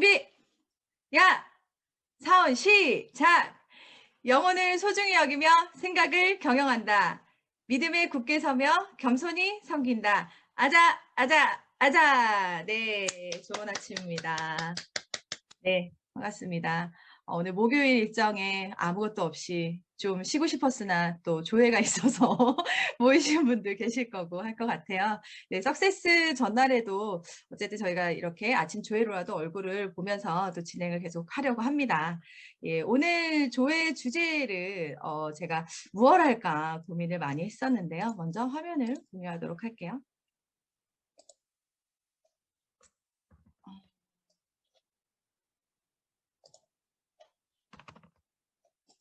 준비! 야! 사원 시작! 영혼을 소중히 여기며 생각을 경영한다. 믿음에 굳게 서며 겸손히 섬긴다. 아자, 아자, 아자. 네, 좋은 아침입니다. 네, 반갑습니다. 오늘 목요일 일정에 아무것도 없이 좀 쉬고 싶었으나 또 조회가 있어서 모이신 분들 계실 거고 할 것 같아요. 네, 석세스 전날에도 어쨌든 저희가 이렇게 아침 조회로라도 얼굴을 보면서 또 진행을 계속 하려고 합니다. 예, 오늘 조회 주제를 제가 무엇 할까 고민을 많이 했었는데요. 먼저 화면을 공유하도록 할게요.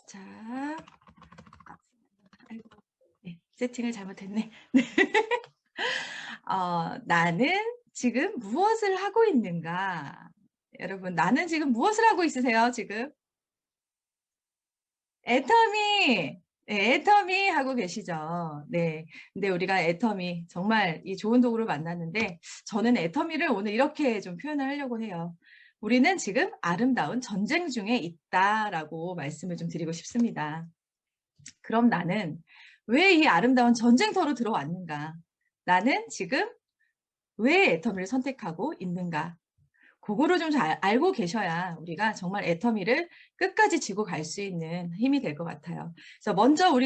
자, 아이고, 네, 세팅을 잘못했네. 네. 나는 지금 무엇을 하고 있는가? 여러분, 나는 지금 무엇을 하고 있으세요, 지금? 애터미! 네, 애터미 하고 계시죠. 네. 근데 우리가 애터미, 정말 이 좋은 도구를 만났는데, 저는 애터미를 오늘 이렇게 좀 표현을 하려고 해요. 우리는 지금 아름다운 전쟁 중에 있다라고 말씀을 좀 드리고 싶습니다. 그럼 나는 왜 이 아름다운 전쟁터로 들어왔는가? 나는 지금 왜 애터미를 선택하고 있는가? 그거를 좀 잘 알고 계셔야 우리가 정말 애터미를 끝까지 지고 갈 수 있는 힘이 될 것 같아요. 그래서 먼저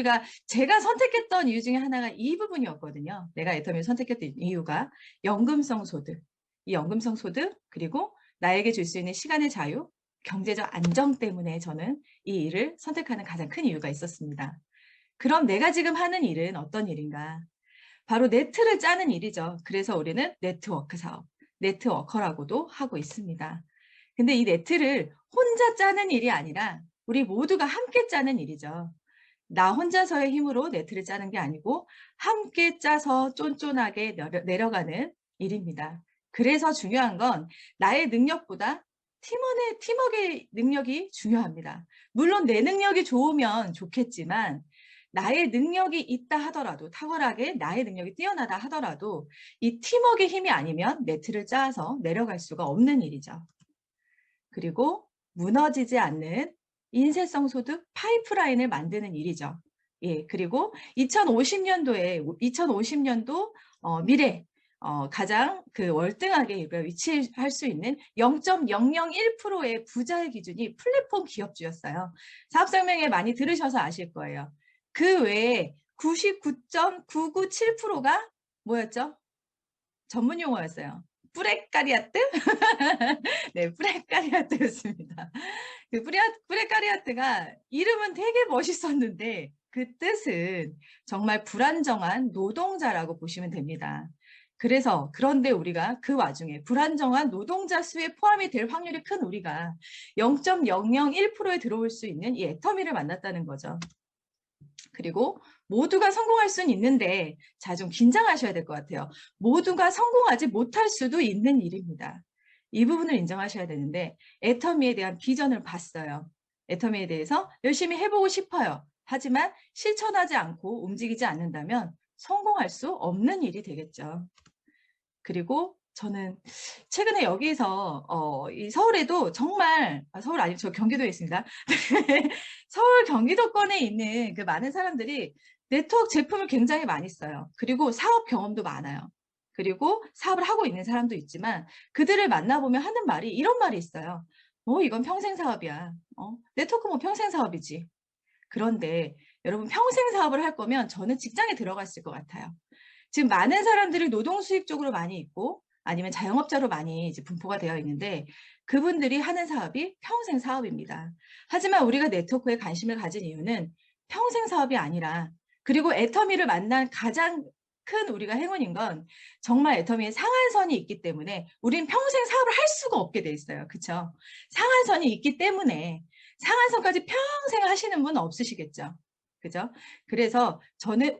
제가 선택했던 이유 중에 하나가 이 부분이었거든요. 내가 애터미를 선택했던 이유가 연금성 소득, 이 연금성 소득 그리고 나에게 줄 수 있는 시간의 자유, 경제적 안정 때문에 저는 이 일을 선택하는 가장 큰 이유가 있었습니다. 그럼 내가 지금 하는 일은 어떤 일인가? 바로 네트를 짜는 일이죠. 그래서 우리는 네트워크 사업, 네트워커라고도 하고 있습니다. 근데 이 네트를 혼자 짜는 일이 아니라 우리 모두가 함께 짜는 일이죠. 나 혼자서의 힘으로 네트를 짜는 게 아니고 함께 짜서 쫀쫀하게 내려가는 일입니다. 그래서 중요한 건 나의 능력보다 팀워크의 능력이 중요합니다. 물론 내 능력이 좋으면 좋겠지만 나의 능력이 있다 하더라도 탁월하게 나의 능력이 뛰어나다 하더라도 이 팀워크의 힘이 아니면 네트를 짜서 내려갈 수가 없는 일이죠. 그리고 무너지지 않는 인쇄성 소득 파이프라인을 만드는 일이죠. 예, 그리고 2050년도 미래 가장 그 월등하게 위치할 수 있는 0.001%의 부자의 기준이 플랫폼 기업주였어요. 사업설명회 많이 들으셔서 아실 거예요. 그 외에 99.997%가 뭐였죠? 전문 용어였어요. 뿌레까리아뜨? 네, 뿌레까리아뜨였습니다. 그 뿌레까리아뜨가 이름은 되게 멋있었는데 그 뜻은 정말 불안정한 노동자라고 보시면 됩니다. 그런데 우리가 그 와중에 불안정한 노동자 수에 포함이 될 확률이 큰 우리가 0.001%에 들어올 수 있는 이 애터미를 만났다는 거죠. 그리고 모두가 성공할 수는 있는데 좀 긴장하셔야 될 것 같아요. 모두가 성공하지 못할 수도 있는 일입니다. 이 부분을 인정하셔야 되는데 애터미에 대한 비전을 봤어요. 애터미에 대해서 열심히 해보고 싶어요. 하지만 실천하지 않고 움직이지 않는다면 성공할 수 없는 일이 되겠죠. 그리고 저는 최근에 여기서 이 서울에도 정말 서울 아니고 저 경기도에 있습니다. 서울 경기도권에 있는 그 많은 사람들이 네트워크 제품을 굉장히 많이 써요. 그리고 사업 경험도 많아요. 그리고 사업을 하고 있는 사람도 있지만 그들을 만나보면 하는 말이 이런 말이 있어요. 이건 평생 사업이야. 네트워크 뭐 평생 사업이지. 그런데 여러분 평생 사업을 할 거면 저는 직장에 들어갔을 것 같아요. 지금 많은 사람들이 노동 수익 쪽으로 많이 있고 아니면 자영업자로 많이 이제 분포가 되어 있는데 그분들이 하는 사업이 평생 사업입니다. 하지만 우리가 네트워크에 관심을 가진 이유는 평생 사업이 아니라 그리고 애터미를 만난 가장 큰 우리가 행운인 건 정말 애터미에 상한선이 있기 때문에 우리는 평생 사업을 할 수가 없게 돼 있어요. 그렇죠? 상한선이 있기 때문에 상한선까지 평생 하시는 분 없으시겠죠? 그죠? 그래서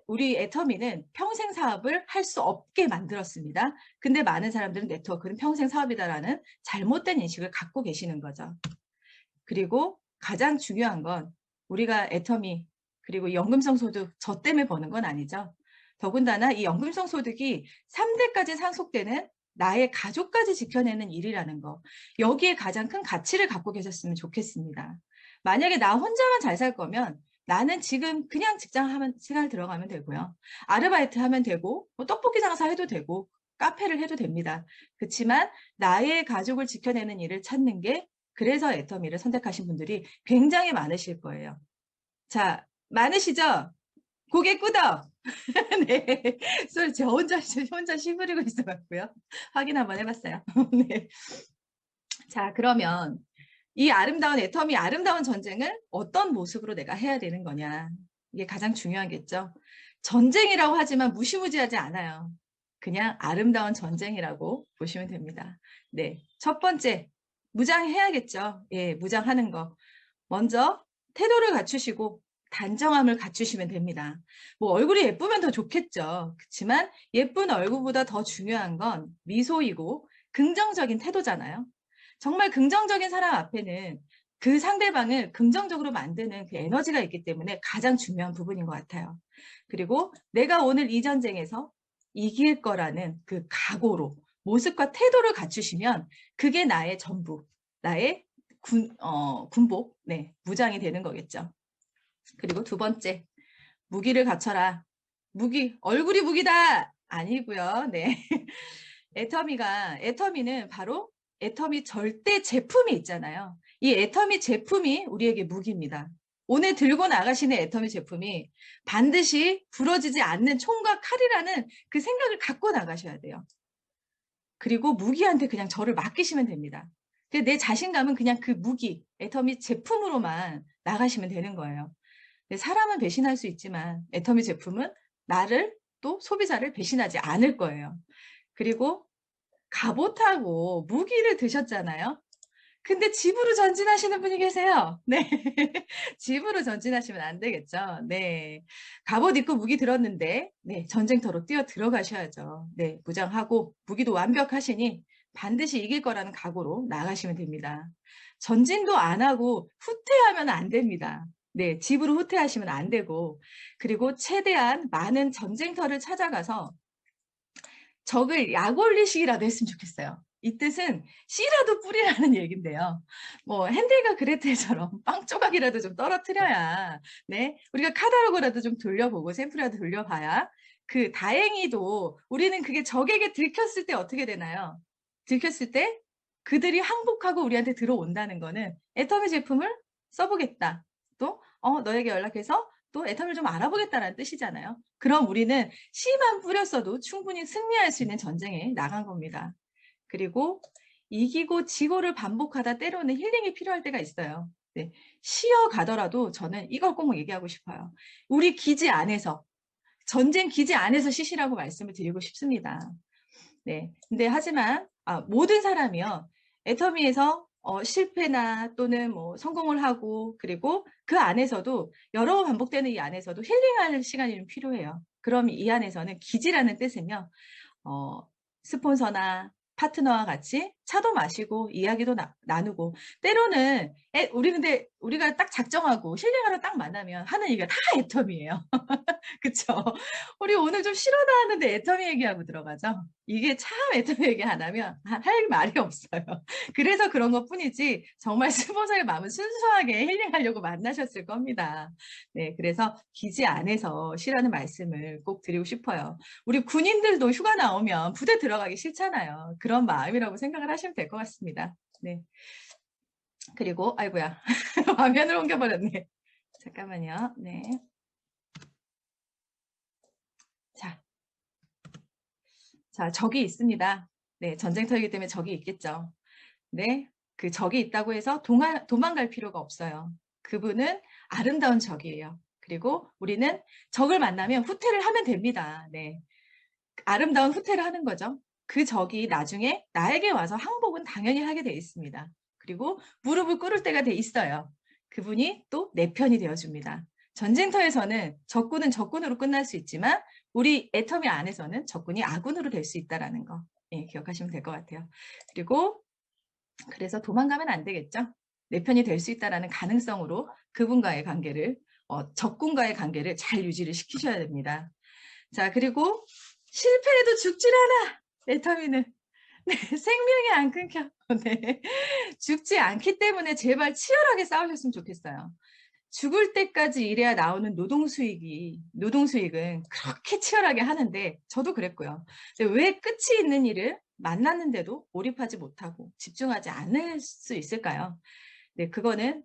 우리 애터미는 평생 사업을 할 수 없게 만들었습니다. 근데 많은 사람들은 네트워크는 평생 사업이다라는 잘못된 인식을 갖고 계시는 거죠. 그리고 가장 중요한 건 우리가 애터미 그리고 연금성 소득 저 때문에 버는 건 아니죠. 더군다나 이 연금성 소득이 3대까지 상속되는 나의 가족까지 지켜내는 일이라는 거. 여기에 가장 큰 가치를 갖고 계셨으면 좋겠습니다. 만약에 나 혼자만 잘 살 거면 나는 지금 그냥 직장 하면 생활 들어가면 되고요. 아르바이트 하면 되고 뭐 떡볶이 장사 해도 되고 카페를 해도 됩니다. 그렇지만 나의 가족을 지켜내는 일을 찾는 게 그래서 애터미를 선택하신 분들이 굉장히 많으실 거예요. 자, 많으시죠? 고개 끄덕. 네. 소리 저 혼자 시부리고 있어 갖고요. 확인 한번 해봤어요. 네. 자, 그러면 이 아름다운 애터미 아름다운 전쟁을 어떤 모습으로 내가 해야 되는 거냐. 이게 가장 중요하겠죠. 전쟁이라고 하지만 무시무지하지 않아요. 그냥 아름다운 전쟁이라고 보시면 됩니다. 네. 첫 번째, 무장해야겠죠. 예, 무장하는 거. 먼저 태도를 갖추시고 단정함을 갖추시면 됩니다. 뭐 얼굴이 예쁘면 더 좋겠죠. 그렇지만 예쁜 얼굴보다 더 중요한 건 미소이고 긍정적인 태도잖아요. 정말 긍정적인 사람 앞에는 그 상대방을 긍정적으로 만드는 그 에너지가 있기 때문에 가장 중요한 부분인 것 같아요. 그리고 내가 오늘 이 전쟁에서 이길 거라는 그 각오로 모습과 태도를 갖추시면 그게 나의 전부, 나의 군복, 네, 무장이 되는 거겠죠. 그리고 두 번째, 무기를 갖춰라. 무기, 얼굴이 무기다! 아니고요. 네. 애터미는 바로 애터미 절대 제품이 있잖아요. 이 애터미 제품이 우리에게 무기입니다. 오늘 들고 나가시는 애터미 제품이 반드시 부러지지 않는 총과 칼이라는 그 생각을 갖고 나가셔야 돼요. 그리고 무기한테 그냥 저를 맡기시면 됩니다. 내 자신감은 그냥 그 무기, 애터미 제품으로만 나가시면 되는 거예요. 사람은 배신할 수 있지만 애터미 제품은 나를 또 소비자를 배신하지 않을 거예요. 그리고 갑옷하고 무기를 드셨잖아요. 근데 집으로 전진하시는 분이 계세요. 네. 집으로 전진하시면 안 되겠죠. 네. 갑옷 입고 무기 들었는데, 네. 전쟁터로 뛰어 들어가셔야죠. 네. 무장하고 무기도 완벽하시니 반드시 이길 거라는 각오로 나가시면 됩니다. 전진도 안 하고 후퇴하면 안 됩니다. 네. 집으로 후퇴하시면 안 되고, 그리고 최대한 많은 전쟁터를 찾아가서 적을 약 올리시기라도 했으면 좋겠어요. 이 뜻은 씨라도 뿌리라는 얘긴데요. 뭐 핸델과 그레텔처럼 빵 조각이라도 좀 떨어뜨려야, 네, 우리가 카다로그라도 좀 돌려보고 샘플이라도 돌려봐야 그 다행히도 우리는 그게 적에게 들켰을 때 어떻게 되나요? 들켰을 때 그들이 항복하고 우리한테 들어온다는 거는 애터미 제품을 써보겠다. 또 너에게 연락해서 또 애터미를 좀 알아보겠다는 뜻이잖아요. 그럼 우리는 씨만 뿌렸어도 충분히 승리할 수 있는 전쟁에 나간 겁니다. 그리고 이기고 지고를 반복하다 때로는 힐링이 필요할 때가 있어요. 네, 쉬어가더라도 저는 이걸 꼭 얘기하고 싶어요. 우리 기지 안에서, 전쟁 기지 안에서 쉬시라고 말씀을 드리고 싶습니다. 네, 근데 하지만 모든 사람이요. 애터미에서 실패나 또는 뭐 성공을 하고 그리고 그 안에서도 여러 번 반복되는 이 안에서도 힐링할 시간이 좀 필요해요. 그럼 이 안에서는 기지라는 뜻은요. 스폰서나 파트너와 같이 차도 마시고 이야기도 나누고 때로는 우리가 딱 작정하고 힐링하러 딱 만나면 하는 얘기가 다 애텀이에요. 그쵸? 우리 오늘 좀 쉬러다 하는데 애터미 얘기하고 들어가죠. 이게 참 애터미 얘기 안 하면 할 말이 없어요. 그래서 그런 것 뿐이지 정말 스폰서의 마음은 순수하게 힐링하려고 만나셨을 겁니다. 네, 그래서 기지 안에서 쉬라는 말씀을 꼭 드리고 싶어요. 우리 군인들도 휴가 나오면 부대 들어가기 싫잖아요. 그런 마음이라고 생각을 하시면 될 것 같습니다. 네. 그리고 아이고야 화면을 옮겨버렸네. 잠깐만요. 네. 자, 적이 있습니다. 네, 전쟁터이기 때문에 적이 있겠죠. 네, 그 적이 있다고 해서 도망갈 필요가 없어요. 그분은 아름다운 적이에요. 그리고 우리는 적을 만나면 후퇴를 하면 됩니다. 네, 아름다운 후퇴를 하는 거죠. 그 적이 나중에 나에게 와서 항복은 당연히 하게 돼 있습니다. 그리고 무릎을 꿇을 때가 돼 있어요. 그분이 또 내 편이 되어줍니다. 전쟁터에서는 적군은 적군으로 끝날 수 있지만 우리 애터미 안에서는 적군이 아군으로 될 수 있다는 거 기억하시면 될 것 같아요. 그리고 그래서 도망가면 안 되겠죠. 내 편이 될 수 있다는 가능성으로 그분과의 관계를 적군과의 관계를 잘 유지를 시키셔야 됩니다. 자, 그리고 실패해도 죽질 않아. 애터미는 네, 생명이 안 끊겨. 네. 죽지 않기 때문에 제발 치열하게 싸우셨으면 좋겠어요. 죽을 때까지 일해야 나오는 노동수익은 그렇게 치열하게 하는데 저도 그랬고요. 근데 왜 끝이 있는 일을 만났는데도 몰입하지 못하고 집중하지 않을 수 있을까요? 네, 그거는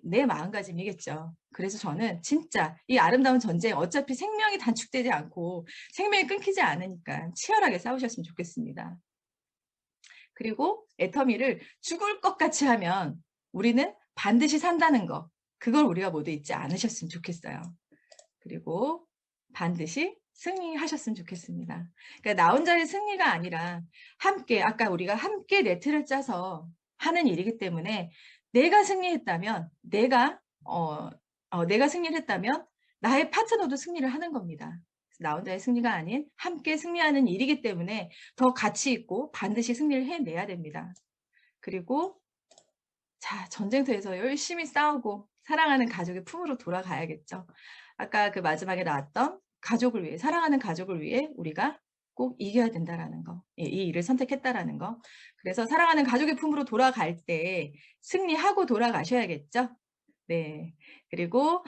내 마음가짐이겠죠. 그래서 저는 진짜 이 아름다운 전쟁 어차피 생명이 단축되지 않고 생명이 끊기지 않으니까 치열하게 싸우셨으면 좋겠습니다. 그리고 애터미를 죽을 것 같이 하면 우리는 반드시 산다는 거. 그걸 우리가 모두 잊지 않으셨으면 좋겠어요. 그리고 반드시 승리하셨으면 좋겠습니다. 그러니까 나 혼자의 승리가 아니라 함께 아까 우리가 함께 네트를 짜서 하는 일이기 때문에 내가 승리했다면 내가 승리를 했다면 나의 파트너도 승리를 하는 겁니다. 나 혼자의 승리가 아닌 함께 승리하는 일이기 때문에 더 가치 있고 반드시 승리를 해내야 됩니다. 그리고 자, 전쟁터에서 열심히 싸우고 사랑하는 가족의 품으로 돌아가야겠죠. 아까 그 마지막에 나왔던 가족을 위해, 사랑하는 가족을 위해 우리가 꼭 이겨야 된다라는 거. 이 일을 선택했다라는 거. 그래서 사랑하는 가족의 품으로 돌아갈 때 승리하고 돌아가셔야겠죠. 네. 그리고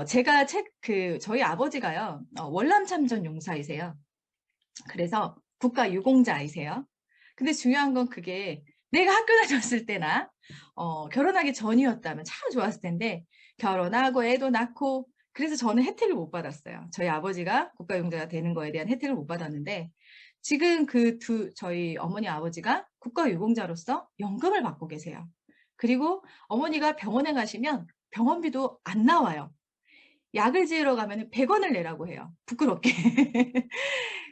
제가 저희 아버지가요. 월남참전 용사이세요. 그래서 국가 유공자이세요. 근데 중요한 건 그게 내가 학교 다녔을 때나 결혼하기 전이었다면 참 좋았을 텐데 결혼하고 애도 낳고 그래서 저는 혜택을 못 받았어요. 저희 아버지가 국가유공자가 되는 거에 대한 혜택을 못 받았는데 지금 저희 어머니 아버지가 국가유공자로서 연금을 받고 계세요. 그리고 어머니가 병원에 가시면 병원비도 안 나와요. 약을 지으러 가면 100원을 내라고 해요. 부끄럽게.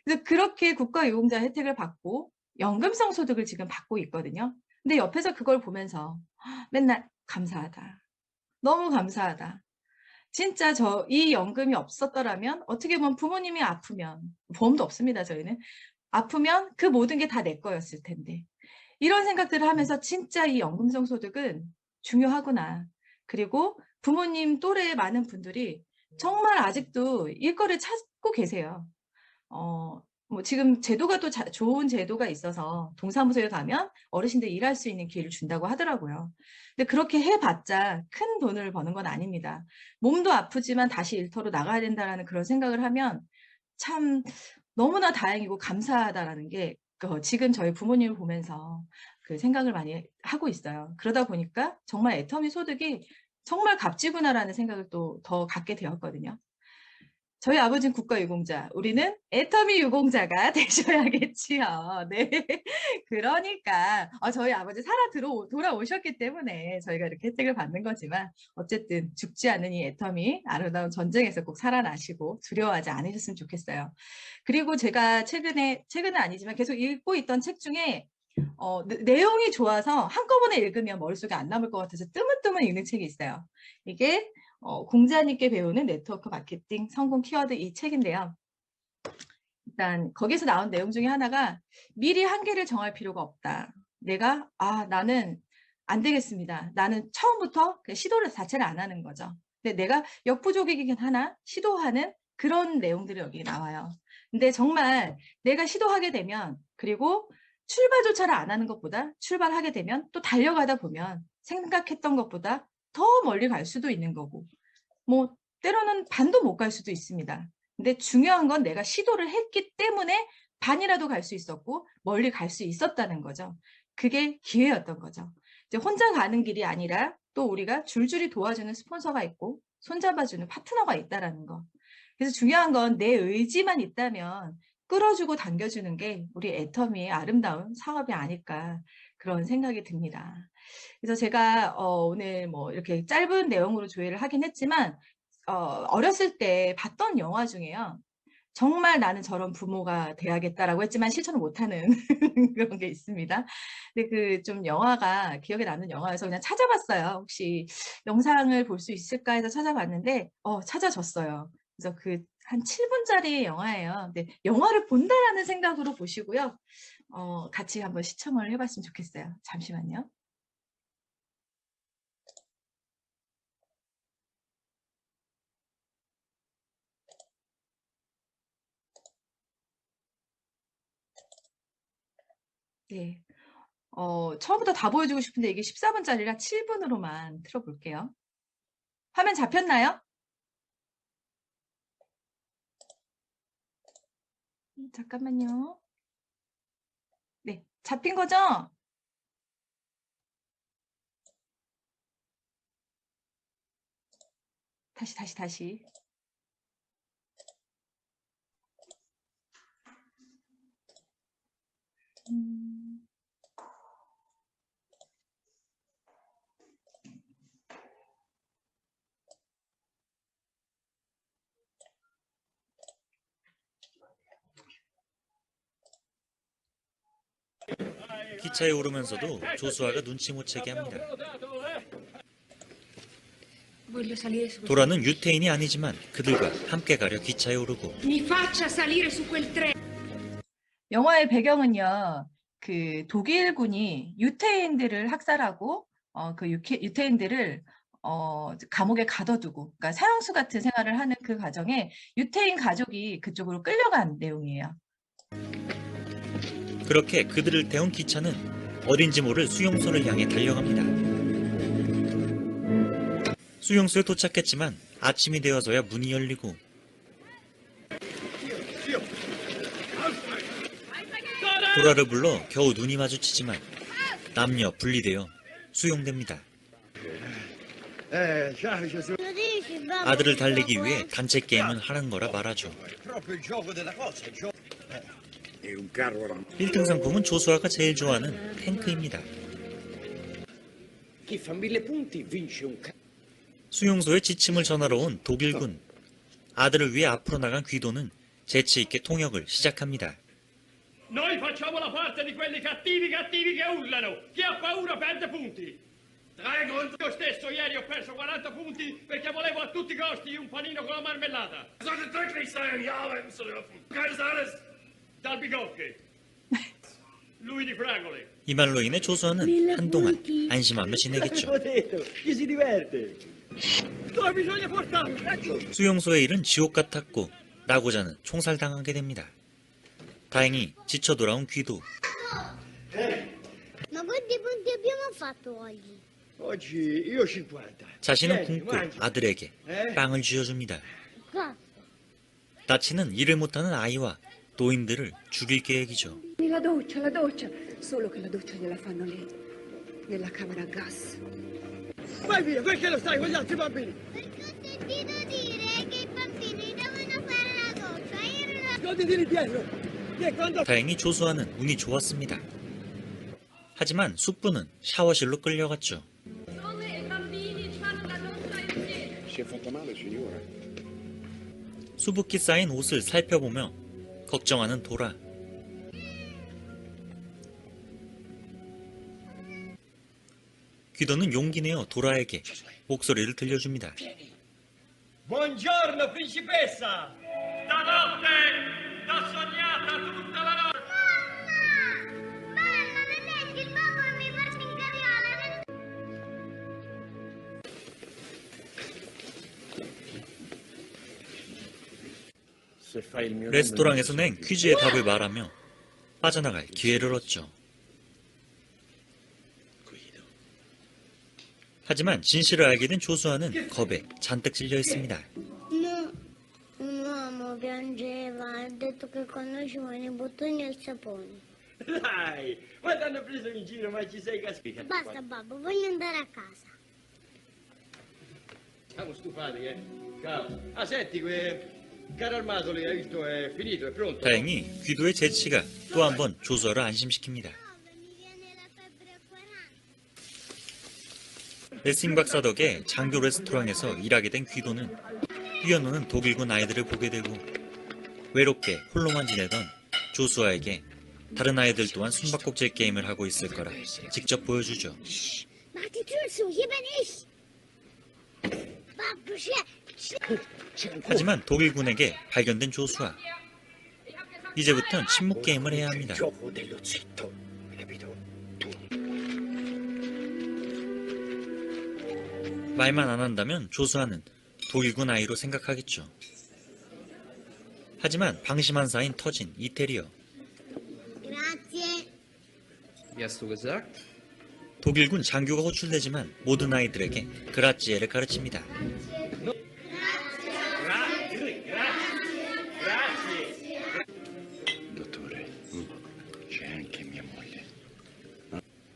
그래서 그렇게 국가유공자 혜택을 받고 연금성 소득을 지금 받고 있거든요. 근데 옆에서 그걸 보면서 맨날 감사하다. 너무 감사하다. 진짜 이 연금이 없었더라면 어떻게 보면 부모님이 아프면 보험도 없습니다. 저희는. 아프면 그 모든 게 다 내 거였을 텐데. 이런 생각들을 하면서 진짜 이 연금성 소득은 중요하구나. 그리고 부모님 또래의 많은 분들이 정말 아직도 일거리를 찾고 계세요. 뭐 지금 제도가 또 좋은 제도가 있어서 동사무소에 가면 어르신들 일할 수 있는 기회를 준다고 하더라고요. 근데 그렇게 해봤자 큰 돈을 버는 건 아닙니다. 몸도 아프지만 다시 일터로 나가야 된다라는 그런 생각을 하면 참 너무나 다행이고 감사하다라는 게 지금 저희 부모님을 보면서 그 생각을 많이 하고 있어요. 그러다 보니까 정말 애터미 소득이 정말 값지구나라는 생각을 또 더 갖게 되었거든요. 저희 아버지는 국가유공자, 우리는 애터미 유공자가 되셔야겠지요. 네. 그러니까 저희 아버지 돌아오셨기 때문에 저희가 이렇게 혜택을 받는 거지만 어쨌든 죽지 않은 이 애터미 아름다운 전쟁에서 꼭 살아나시고 두려워하지 않으셨으면 좋겠어요. 그리고 제가 최근은 아니지만 계속 읽고 있던 책 중에 내용이 좋아서 한꺼번에 읽으면 머릿속에 안 남을 것 같아서 뜨문뜨문 읽는 책이 있어요. 이게 공자님께 배우는 네트워크 마케팅 성공 키워드 이 책인데요. 일단 거기서 나온 내용 중에 하나가 미리 한계를 정할 필요가 없다. 나는 안 되겠습니다. 나는 처음부터 그 시도를 자체를 안 하는 거죠. 근데 내가 역부족이긴 하나 시도하는 그런 것들이 여기 나와요. 근데 정말 내가 시도하게 되면 그리고 출발조차를 안 하는 것보다 출발하게 되면 또 달려가다 보면 생각했던 것보다 더 멀리 갈 수도 있는 거고 뭐 때로는 반도 못 갈 수도 있습니다. 근데 중요한 건 내가 시도를 했기 때문에 반이라도 갈 수 있었고 멀리 갈 수 있었다는 거죠. 그게 기회였던 거죠. 이제 혼자 가는 길이 아니라 또 우리가 줄줄이 도와주는 스폰서가 있고 손잡아주는 파트너가 있다라는 거. 그래서 중요한 건 내 의지만 있다면 끌어주고 당겨주는 게 우리 애터미의 아름다운 사업이 아닐까 그런 생각이 듭니다. 그래서 제가 오늘 뭐 이렇게 짧은 내용으로 조회를 하긴 했지만 어렸을 때 봤던 영화 중에요. 정말 나는 저런 부모가 돼야겠다라고 했지만 실천을 못하는 그런 게 있습니다. 근데 그 좀 영화가 기억에 남는 영화여서 그냥 찾아봤어요. 혹시 영상을 볼 수 있을까 해서 찾아봤는데 찾아졌어요. 그래서 그 한 7분짜리 영화예요. 근데 영화를 본다라는 생각으로 보시고요. 같이 한번 시청을 해봤으면 좋겠어요. 잠시만요. 네. 처음부터 다 보여주고 싶은데 이게 14분짜리라 7분으로만 틀어 볼게요. 화면 잡혔나요? 잠깐만요. 네. 잡힌 거죠? 다시. 음. 기차에 오르면서도 조수아가 눈치 못 채게 합니다. Voglio salire su quel 도라는 유태인이 아니지만 그들과 함께 가려 기차에 오르고 Mi faccia salire su quel treno. 영화의 배경은요. 그 독일군이 유태인들을 학살하고 그 유태인들을 감옥에 가둬두고 그러니까 사형수 같은 생활을 하는 그 과정에 유태인 가족이 그쪽으로 끌려간 내용이에요. 그렇게 그들을 태운 기차는 어딘지 모를 수용소를 향해 달려갑니다. 수용소에 도착했지만 아침이 되어서야 문이 열리고 도라를 불러 겨우 눈이 마주치지만 남녀 분리되어 수용됩니다. 아들을 달래기 위해 단체 게임은 하는 거라 말하죠. 1등 상품은 조수아가 제일 좋아하는 탱크입니다. 수용소에 지침을 전하러 온 독일군. 아들을 위해 앞으로 나간 귀도는 재치 있게 통역을 시작합니다. Noi facciamo la parte di quelli cattivi che urlano. Chi ha paura perde punti. Dragon, io stesso ieri ho perso 40 punti perché volevo a tutti i costi un panino con la marmellata. Sollte drücklich sein, ja arbeiten zu dürfen. Keines alles. Dal Bigocchi. Lui di Fragole. 이 말로 인해 조수아는 한동안 안심하며 지내겠죠. Chi si diverte? Dove bisogna portarlo? 수용소의 일은 지옥 같았고 나고자는 총살당하게 됩니다. 다행히 지쳐 돌아온 귀도. Ma quanti punti abbiamo fatto oggi? Oggi io 50. 자신은 Tieni, 굶고 mangia. 아들에게 빵을 쥐어줍니다. Qua. 나치는 일을 못하는 아이와 노인들을 죽일 계획이죠. La doccia. Solo che la doccia gliela fanno lì, nella camera a gas. Vai via, perché lo stai con gli altri bambini? Perché ho sentito dire che i bambini devono fare la doccia. Io non la... Sconditi dietro. Che quando... 다행히 조수아는 운이 좋았습니다. 하지만 숙부는 샤워실로 끌려갔죠. Si è fatta male, signora? 수북히 쌓인 옷을 살펴보며 걱정하는 도라. 귀도는 용기 내어 도라에게 목소리를 들려줍니다. Buongiorno, principessa. Stanotte t'ho sognata tutta la notte. Bella, vedete, il babbo mi porta in carriola. Se fai il mio 레스토랑에서 낸 퀴즈의 답을 말하며 빠져나갈 기회를 얻죠. 하지만 진실을 알게 된 조수아는 겁에 잔뜩 질려 있습니다. No, un uomo piangeva, ha detto che quando ci vuole i bottoni e il sapone. Dai, ma ti hanno preso in giro, ma ci sei cascato. Basta, babbo, voglio andare a casa. Siamo stufati, Ciao. Ah, senti, caro armato lì, hai visto, è finito, è pronto? 다행히 귀도의 재치가 또 한 번 조수아를 안심시킵니다. Dove mi viene la febbre a 40? 레싱 박사 덕에 장교 레스토랑에서 일하게 된 귀도는 뛰어노는 독일군 아이들을 보게 되고 외롭게 홀로만 지내던 조수아에게 다른 아이들 또한 숨바꼭질 게임을 하고 있을 거라 직접 보여주죠. Mach die Tür zu, hier bin ich. Babbo, schnell. 하지만 독일군에게 발견된 조수아. 이제부턴 침묵 게임을 해야 합니다. Gioco dello zitto, capito? 말만 안 한다면 조수아는 독일군 아이로 생각하겠죠. 하지만 방심한 사이인 터진 이태리어. Grazie. Wie hast du gesagt? 독일군 장교가 호출되지만 모든 아이들에게 그라찌에를 가르칩니다. Dottore, c'è anche mia moglie.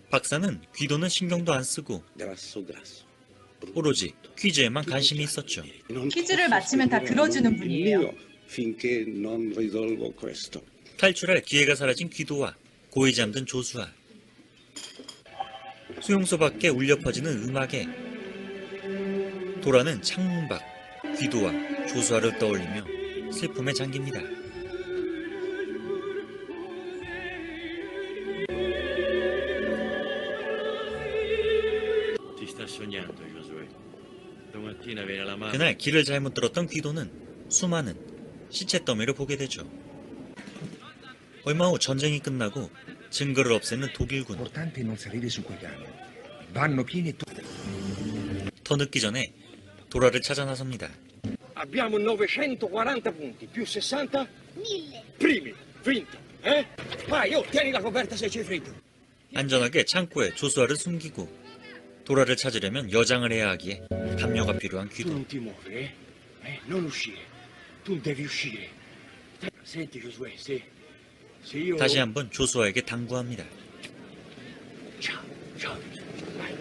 박사는 귀도는 신경도 안 쓰고 Grasso grasso. 오로지 퀴즈에만 관심이 있었죠. Non 퀴즈를 posso 마치면 다 finire 들어주는 il 분이에요. mio finché non risolvo questo. 탈출할 기회가 사라진 귀도와 고이 잠든 조수아. 수용소 밖에 울려 퍼지는 음악에 도라는 창문 밖 귀도와 조수아를 떠올리며 슬픔에 잠깁니다. Ti sta sognando, Josué. Domattina viene la mamma. 그날 길을 잘못 들었던 귀도는 수많은 시체 더미를 보게 되죠. 얼마 후 전쟁이 끝나고 증거를 없애는 독일군. L'importante è non salire su quei camion. Vanno pieni e 더 늦기 전에 도라를 찾아 나섭니다. Abbiamo 940 punti, più 60? 1000. Primi, vinto, eh? Vai, oh, tieni la coperta se c'è freddo. 안전하게 창고에 조수아를 숨기고 도라를 찾으려면 여장을 해야 하기에 담요가 필요한 Tu 귀도. non ti muovi, eh? Non uscire. Tu devi uscire. Senti, Josué, se io... 다시 한번 조수아에게 당부합니다. Ciao, ciao. Vai.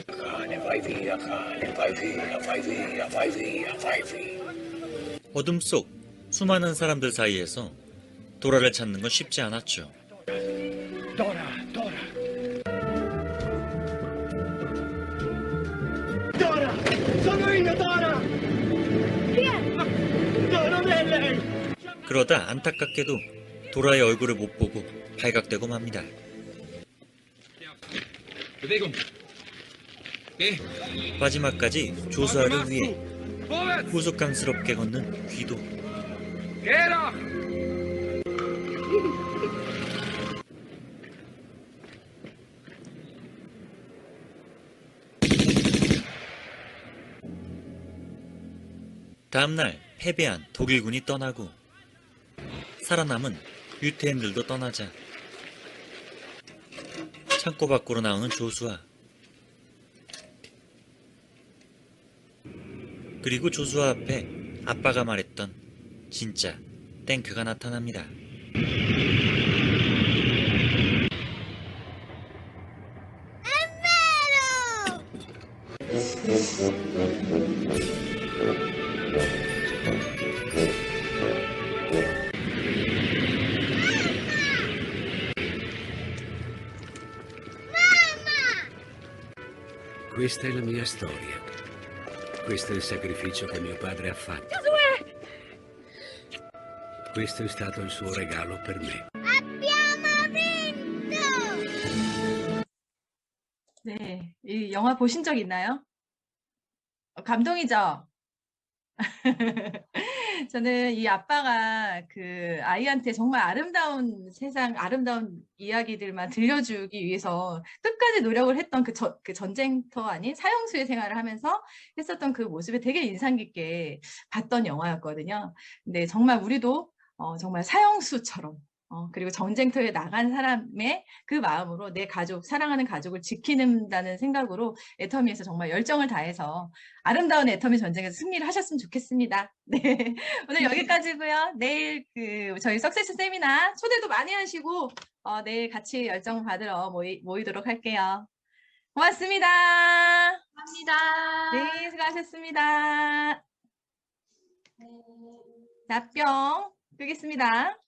Cane, vai via, cane, vai via, vai via, vai via, vai via. 어둠 속 수많은 사람들 사이에서 도라를 찾는 건 쉽지 않았죠. Dora, Dora. Dora! Sono io, Dora! Chi è? No, non è lei! 그러다 안타깝게도 도라의 얼굴을 못 보고 발각되고 맙니다. Bewegung. Geh. 마지막까지 조수아를 위해 Vorwärts. 우스꽝스럽게 걷는 귀도. Geh doch. 다음날 패배한 독일군이 떠나고 살아남은 유태인들도 떠나자 창고 밖으로 나오는 조수아. 그리고 조수아 앞에 아빠가 말했던 진짜 탱크가 나타납니다. Questa è la mia storia. Questo è il sacrificio che mio padre ha fatto. Questo è stato il suo regalo per me. Abbiamo vinto! 네, 이 영화 보신 적 있나요? 감동이죠? 저는 이 아빠가 그 아이한테 정말 아름다운 세상, 아름다운 이야기들만 들려주기 위해서 끝까지 노력을 했던 그 전쟁터 아닌 사형수의 생활을 하면서 했었던 그 모습이 되게 인상 깊게 봤던 영화였거든요. 근데 정말 우리도 정말 사형수처럼 그리고 전쟁터에 나간 사람의 그 마음으로 내 가족, 사랑하는 가족을 지키는다는 생각으로 애터미에서 정말 열정을 다해서 아름다운 애터미 전쟁에서 승리를 하셨으면 좋겠습니다. 네, 오늘 여기까지고요. 내일 저희 석세스 세미나 초대도 많이 하시고 내일 같이 열정 받으러 모이도록 할게요. 고맙습니다. 감사합니다. 네, 수고하셨습니다. 자, 뿅 끄겠습니다.